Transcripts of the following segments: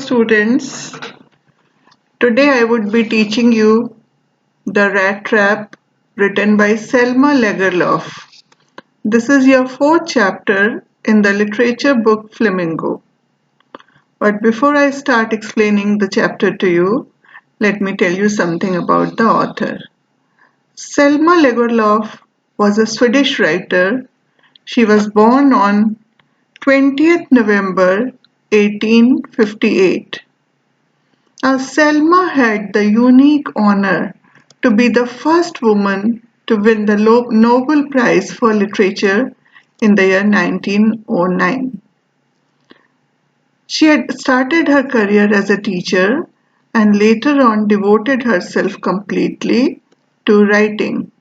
students. Today I would be teaching you The Rat Trap written by Selma Lagerlöf. This is your fourth chapter in the literature book Flamingo. But before I start explaining the chapter to you, let me tell you something about the author. Selma Lagerlöf was a Swedish writer. She was born on 20th November 1858. Selma had the unique honor to be the first woman to win the Nobel Prize for Literature in the year 1909. She had started her career as a teacher and later on devoted herself completely to writing.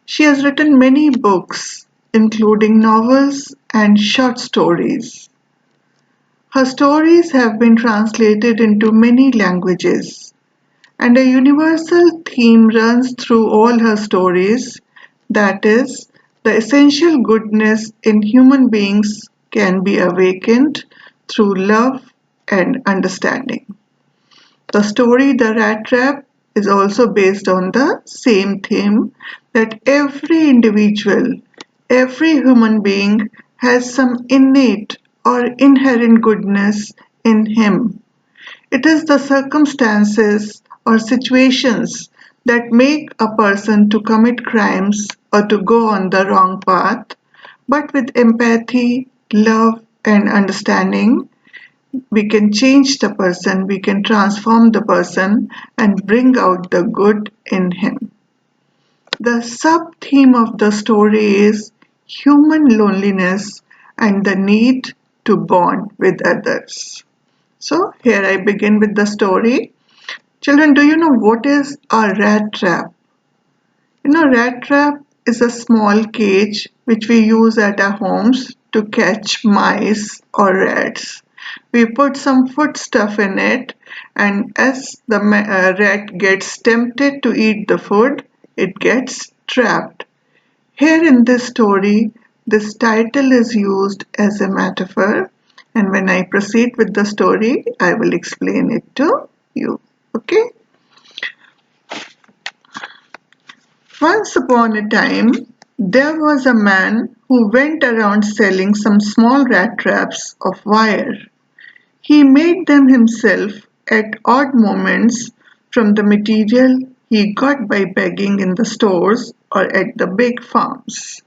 She has written many books, including novels and short stories. Her stories have been translated into many languages, and a universal theme runs through all her stories, that is, the essential goodness in human beings can be awakened through love and understanding. The story The Rat Trap is also based on the same theme that every individual, every human being has some innate or inherent goodness in him. It is the circumstances or situations that make a person to commit crimes or to go on the wrong path, but with empathy, love, and understanding, we can change the person, we can transform the person, and bring out the good in him. The sub theme of the story is human loneliness and the need to bond with others. So, here I begin with the story. Children, do you know what is a rat trap? Rat trap is a small cage which we use at our homes to catch mice or rats. We put some food stuff in it, and as the rat gets tempted to eat the food, it gets trapped. Here in this story, this title is used as a metaphor, and when I proceed with the story, I will explain it to you. Okay? Once upon a time, there was a man who went around selling some small rat traps of wire. He made them himself at odd moments from the material he got by begging in the stores or at the big farms.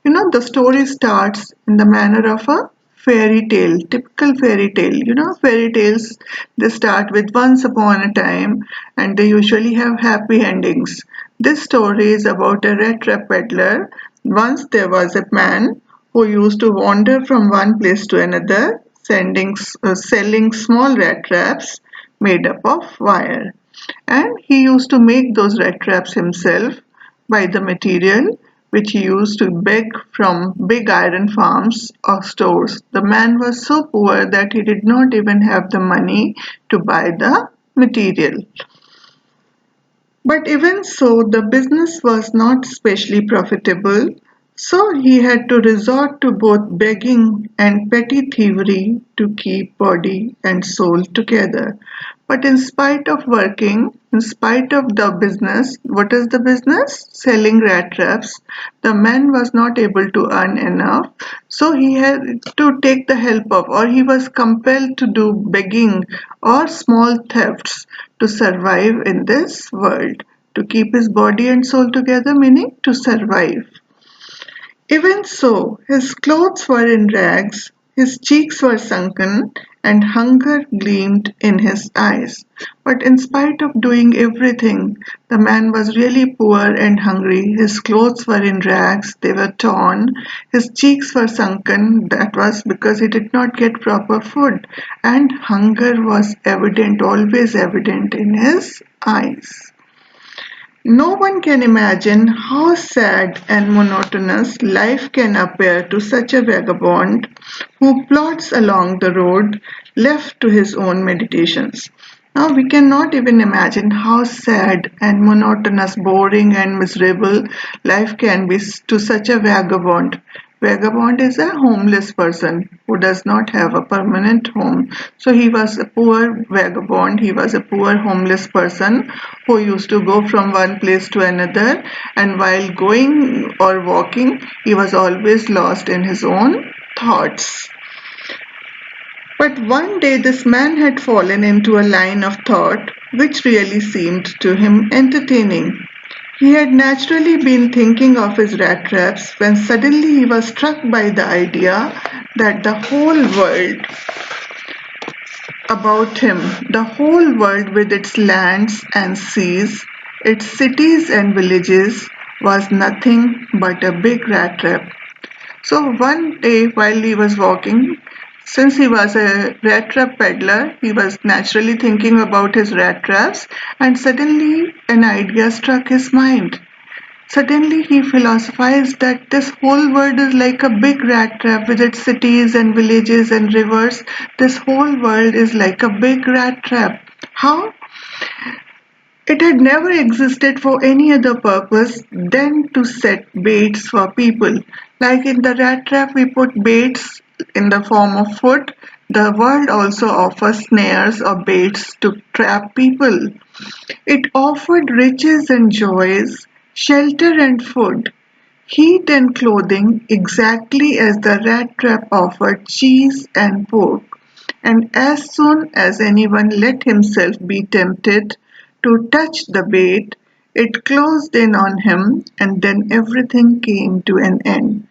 The story starts in the manner of a fairy tale, typical fairy tale. Fairy tales, they start with once upon a time and they usually have happy endings. This story is about a rat trap peddler. Once there was a man who used to wander from one place to another, selling small rat traps made up of wire. And he used to make those rat traps himself by the material which he used to beg from big iron farms or stores. The man was so poor that he did not even have the money to buy the material. But even so, the business was not especially profitable, so he had to resort to both begging and petty thievery to keep body and soul together. But in spite of working, in spite of the business, what is the business? Selling rat traps. The man was not able to earn enough, so he had to take the help of, or he was compelled to do begging or small thefts to survive in this world. To keep his body and soul together, meaning to survive. Even so, his clothes were in rags, his cheeks were sunken, and hunger gleamed in his eyes. But in spite of doing everything, the man was really poor and hungry. His clothes were in rags, they were torn, his cheeks were sunken, that was because he did not get proper food, and hunger was evident, always evident in his eyes. No one can imagine how sad and monotonous life can appear to such a vagabond who plods along the road left to his own meditations. Now we cannot even imagine how sad and monotonous, boring and miserable life can be to such a vagabond Vagabond is a homeless person who does not have a permanent home. So he was a poor vagabond, he was a poor homeless person who used to go from one place to another, and while going or walking, he was always lost in his own thoughts. But one day this man had fallen into a line of thought which really seemed to him entertaining. He had naturally been thinking of his rat traps when suddenly he was struck by the idea that the whole world about him, the whole world with its lands and seas, its cities and villages, was nothing but a big rat trap. So one day while he was walking, since he was a rat trap peddler, he was naturally thinking about his rat traps, and suddenly an idea struck his mind. Suddenly he philosophized that this whole world is like a big rat trap with its cities and villages and rivers. This whole world is like a big rat trap. How? It had never existed for any other purpose than to set baits for people. Like in the rat trap, we put baits in the form of food. The world also offers snares or baits to trap people. It offered riches and joys, shelter and food, heat and clothing, exactly as the rat trap offered cheese and pork. And as soon as anyone let himself be tempted to touch the bait, it closed in on him, and then everything came to an end.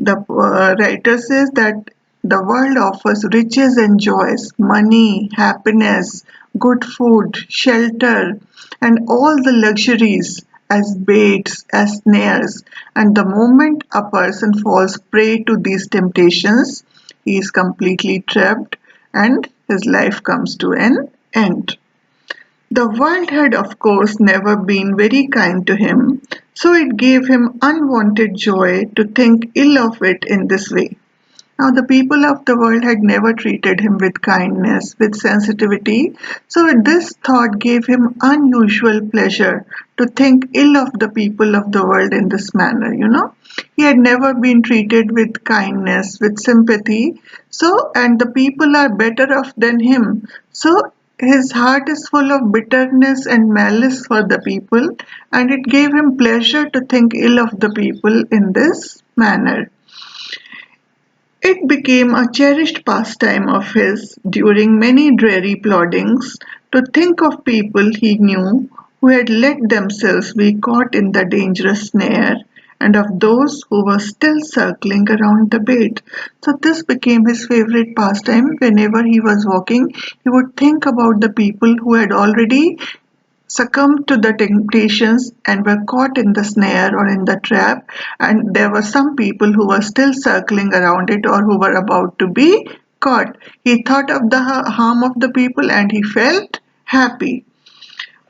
The writer says that the world offers riches and joys, money, happiness, good food, shelter, and all the luxuries as baits, as snares. And the moment a person falls prey to these temptations, he is completely trapped and his life comes to an end. The world had of course never been very kind to him, so it gave him unwanted joy to think ill of it in this way. Now the people of the world had never treated him with kindness, with sensitivity, so this thought gave him unusual pleasure to think ill of the people of the world in this manner. He had never been treated with kindness, with sympathy, so and the people are better off than him. So his heart is full of bitterness and malice for the people, and it gave him pleasure to think ill of the people in this manner. It became a cherished pastime of his during many dreary ploddings to think of people he knew who had let themselves be caught in the dangerous snare, and of those who were still circling around the bait. So this became his favorite pastime. Whenever he was walking, he would think about the people who had already succumbed to the temptations and were caught in the snare or in the trap, and there were some people who were still circling around it or who were about to be caught. He thought of the harm of the people and he felt happy.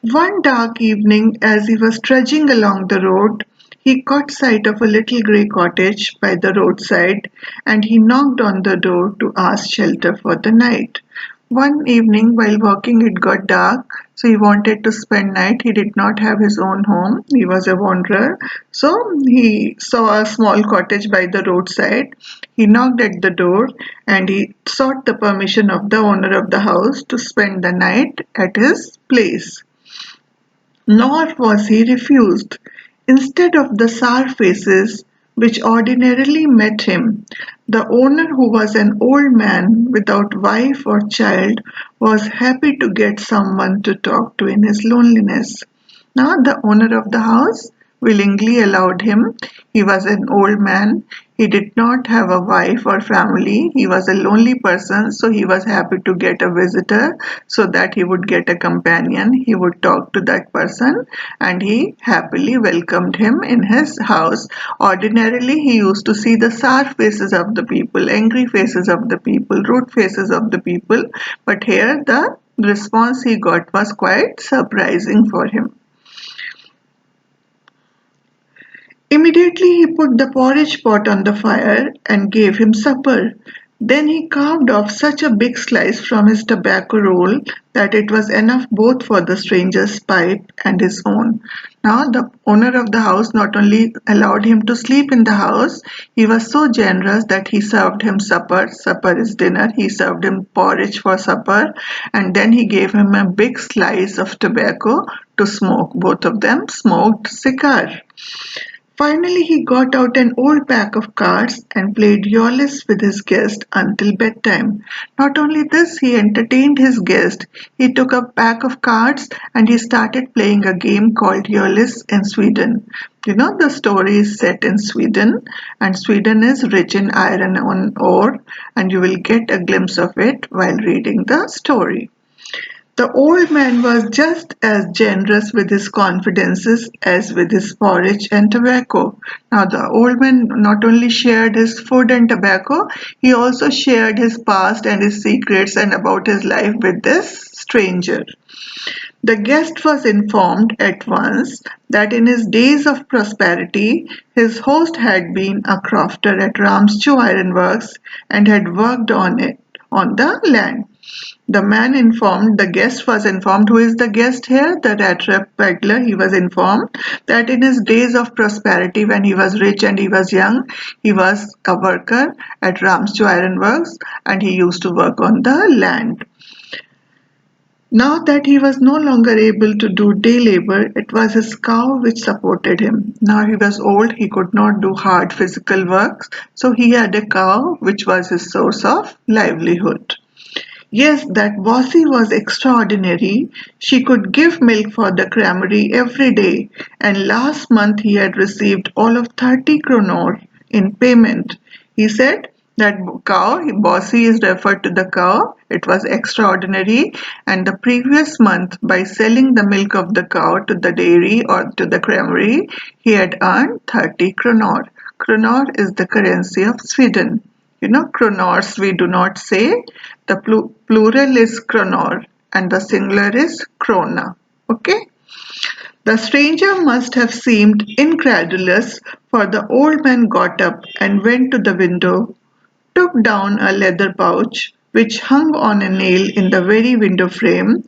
One dark evening, as he was trudging along the road, he caught sight of a little grey cottage by the roadside, and he knocked on the door to ask shelter for the night. One evening, while walking, it got dark, so he wanted to spend night. He did not have his own home. He was a wanderer. So he saw a small cottage by the roadside. He knocked at the door and he sought the permission of the owner of the house to spend the night at his place. Nor was he refused. Instead of the sour faces which ordinarily met him, the owner, who was an old man without wife or child, was happy to get someone to talk to in his loneliness. Now the owner of the house willingly allowed him. He was an old man. He did not have a wife or family. He was a lonely person, so he was happy to get a visitor so that he would get a companion. He would talk to that person and he happily welcomed him in his house. Ordinarily, he used to see the sour faces of the people, angry faces of the people, rude faces of the people, but here the response he got was quite surprising for him. Immediately he put the porridge pot on the fire and gave him supper. Then he carved off such a big slice from his tobacco roll that it was enough both for the stranger's pipe and his own. Now, the owner of the house not only allowed him to sleep in the house, he was so generous that he served him supper. Supper is dinner. He served him porridge for supper, and then he gave him a big slice of tobacco to smoke. Both of them smoked cigar. Finally he got out an old pack of cards and played Eulyss with his guest until bedtime. Not only this, he entertained his guest. He took a pack of cards and he started playing a game called Eulyss in Sweden. You know, the story is set in Sweden, and Sweden is rich in iron and ore, and you will get a glimpse of it while reading the story. The old man was just as generous with his confidences as with his porridge and tobacco. Now, the old man not only shared his food and tobacco, he also shared his past and his secrets and about his life with this stranger. The guest was informed at once that in his days of prosperity, his host had been a crofter at Ramsjo Ironworks and had worked on the land. The guest was informed. Who is the guest here? The rat trap peddler. He was informed that in his days of prosperity, when he was rich and he was young, he was a worker at Ramsjo Ironworks and he used to work on the land. Now that he was no longer able to do day labor, it was his cow which supported him. Now he was old, he could not do hard physical work, so he had a cow which was his source of livelihood. Yes, that Bossy was extraordinary. She could give milk for the creamery every day, and last month he had received all of 30 kronor in payment. He said that cow, Bossy is referred to the cow, it was extraordinary, and the previous month, by selling the milk of the cow to the dairy or to the creamery, he had earned 30 kronor. Kronor is the currency of Sweden. You know, kronors we do not say. The plural is kronor and the singular is krona. Okay. The stranger must have seemed incredulous, for the old man got up and went to the window, took down a leather pouch which hung on a nail in the very window frame,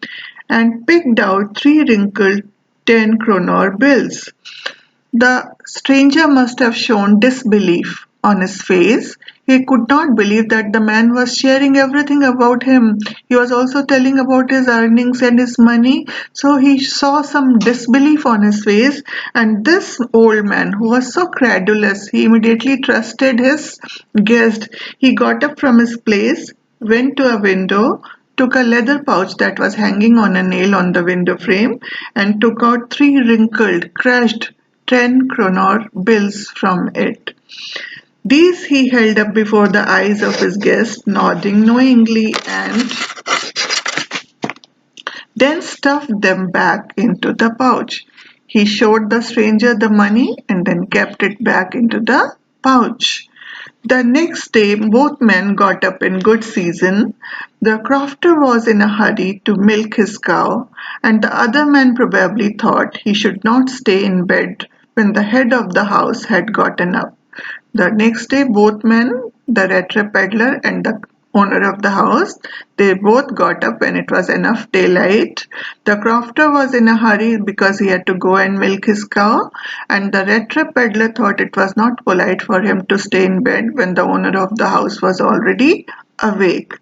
and picked out three wrinkled 10 kronor bills. The stranger must have shown disbelief on his face. He could not believe that the man was sharing everything about him. He was also telling about his earnings and his money. So he saw some disbelief on his face. And this old man, who was so credulous, he immediately trusted his guest. He got up from his place, went to a window, took a leather pouch that was hanging on a nail on the window frame, and took out three wrinkled, crushed 10 kronor bills from it. These he held up before the eyes of his guest, nodding knowingly, and then stuffed them back into the pouch. He showed the stranger the money and then kept it back into the pouch. The next day both men got up in good season. The crofter was in a hurry to milk his cow, and the other man probably thought he should not stay in bed when the head of the house had gotten up. The next day both men, the retro peddler and the owner of the house, they both got up when it was enough daylight. The crofter was in a hurry because he had to go and milk his cow, and the retro peddler thought it was not polite for him to stay in bed when the owner of the house was already awake.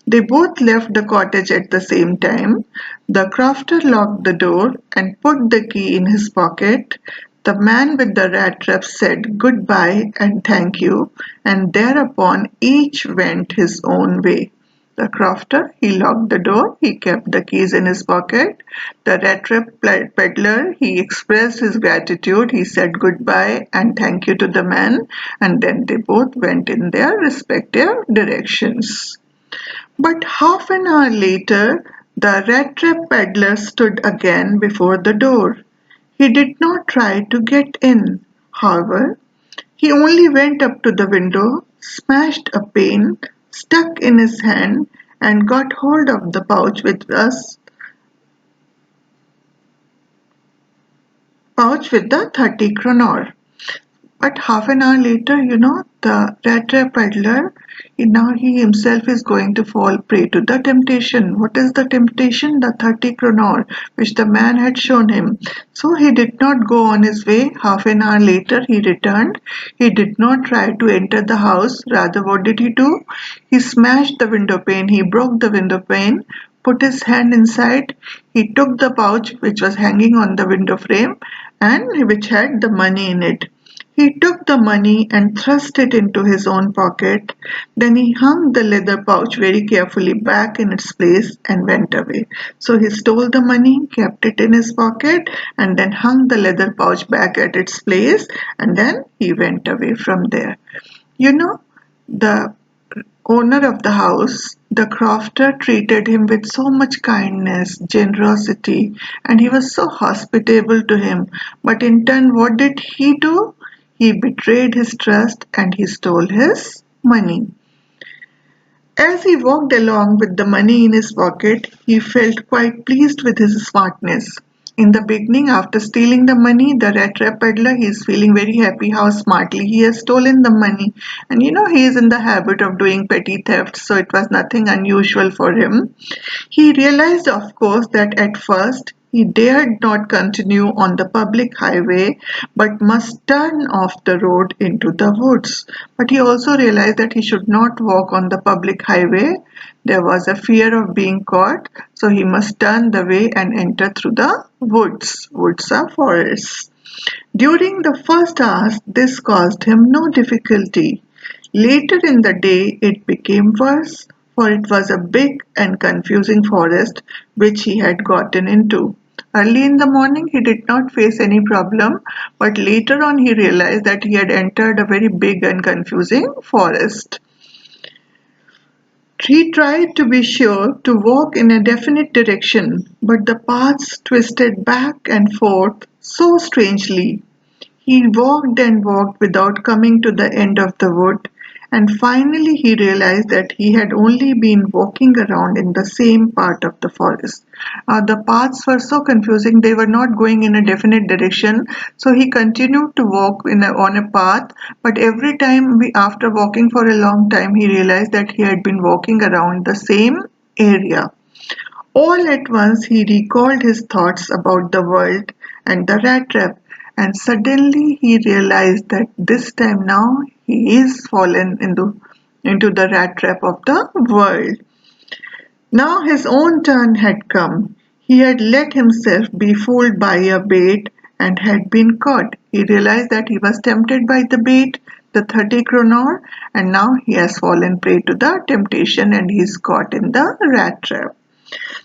They both left the cottage at the same time. The crofter locked the door and put the key in his pocket. The man with the rat trap said goodbye and thank you, and thereupon each went his own way. The crofter, he locked the door, he kept the keys in his pocket. The rat trap peddler, he expressed his gratitude, he said goodbye and thank you to the man, and then they both went in their respective directions. But half an hour later, the rat trap peddler stood again before the door. He did not try to get in, however. He only went up to the window, smashed a pane, stuck in his hand, and got hold of the pouch with the 30 kronor. But half an hour later, the rat peddler, now he himself is going to fall prey to the temptation. What is the temptation? The 30 kroner, which the man had shown him. So he did not go on his way. Half an hour later, he returned. He did not try to enter the house. Rather, what did he do? He smashed the window pane. He broke the window pane, put his hand inside. He took the pouch which was hanging on the window frame and which had the money in it. He took the money and thrust it into his own pocket. Then he hung the leather pouch very carefully back in its place and went away. So he stole the money, kept it in his pocket, and then hung the leather pouch back at its place, and then he went away from there. You know, the owner of the house, the crofter, treated him with so much kindness, generosity, and he was so hospitable to him. But in turn, what did he do? He betrayed his trust and he stole his money. As he walked along with the money in his pocket, he felt quite pleased with his smartness. In the beginning, after stealing the money, the rat peddler, he is feeling very happy how smartly he has stolen the money. And he is in the habit of doing petty thefts, so it was nothing unusual for him. He realized, of course, that at first he dared not continue on the public highway but must turn off the road into the woods. But he also realized that he should not walk on the public highway. There was a fear of being caught, so he must turn the way and enter through the woods. Woods are forests. During the first hours, this caused him no difficulty. Later in the day, it became worse, for it was a big and confusing forest which he had gotten into. Early in the morning, he did not face any problem, but later on, he realized that he had entered a very big and confusing forest. He tried to be sure to walk in a definite direction, but the paths twisted back and forth so strangely. He walked and walked without coming to the end of the wood, and finally he realized that he had only been walking around in the same part of the forest. The paths were so confusing, they were not going in a definite direction, so he continued to walk on a path, but every time after walking for a long time, he realized that he had been walking around the same area. All at once he recalled his thoughts about the world and the rat trap, and suddenly he realized that this time now he is fallen into the rat trap of the world. Now his own turn had come. He had let himself be fooled by a bait and had been caught. He realized that he was tempted by the bait, the 30 kroner, and now he has fallen prey to the temptation and he is caught in the rat trap.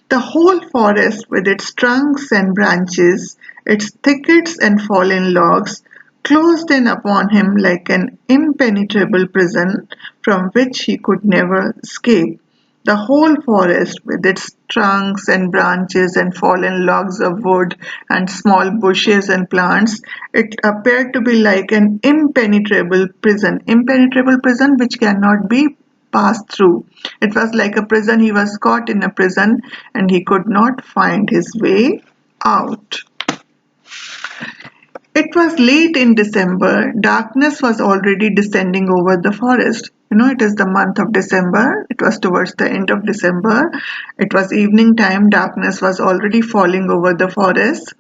The whole forest, with its trunks and branches, its thickets and fallen logs, closed in upon him like an impenetrable prison from which he could never escape. The whole forest, with its trunks and branches and fallen logs of wood and small bushes and plants, it appeared to be like an impenetrable prison which cannot be passed through. It was like a prison. He was caught in a prison and he could not find his way out. It was late in December. Darkness was already descending over the forest. It is the month of December. It was towards the end of December. It was evening time. Darkness was already falling over the forest.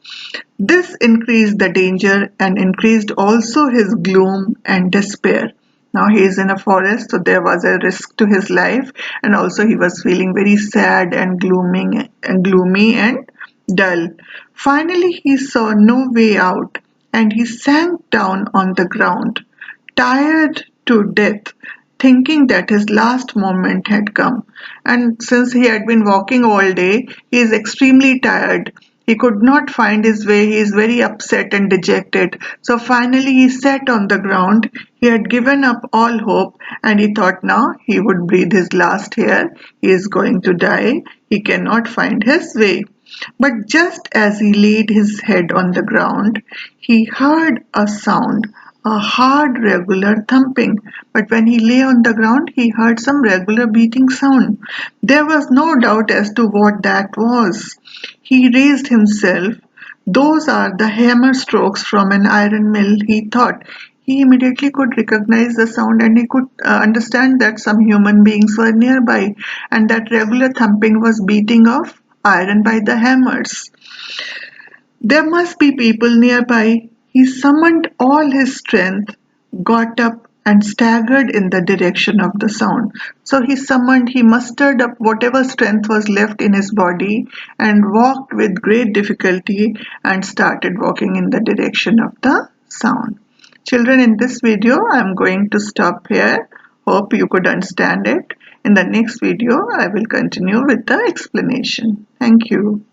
This increased the danger and increased also his gloom and despair. Now he is in a forest, so there was a risk to his life, and also he was feeling very sad and gloomy and dull. Finally, he saw no way out, and he sank down on the ground, tired to death, thinking that his last moment had come. And since he had been walking all day, he is extremely tired. He could not find his way. He is very upset and dejected. So finally, he sat on the ground. He had given up all hope and he thought now he would breathe his last air. He is going to die. He cannot find his way. But just as he laid his head on the ground, he heard a sound, a hard, regular thumping. But when he lay on the ground, he heard some regular beating sound. There was no doubt as to what that was. He raised himself. Those are the hammer strokes from an iron mill, he thought. He immediately could recognize the sound, and he could understand that some human beings were nearby, and that regular thumping was beating of iron by the hammers. There must be people nearby. He summoned all his strength, got up, and staggered in the direction of the sound. So he mustered up whatever strength was left in his body and walked with great difficulty and started walking in the direction of the sound. Children, in this video, I'm going to stop here. Hope you could understand it. In the next video, I will continue with the explanation. Thank you.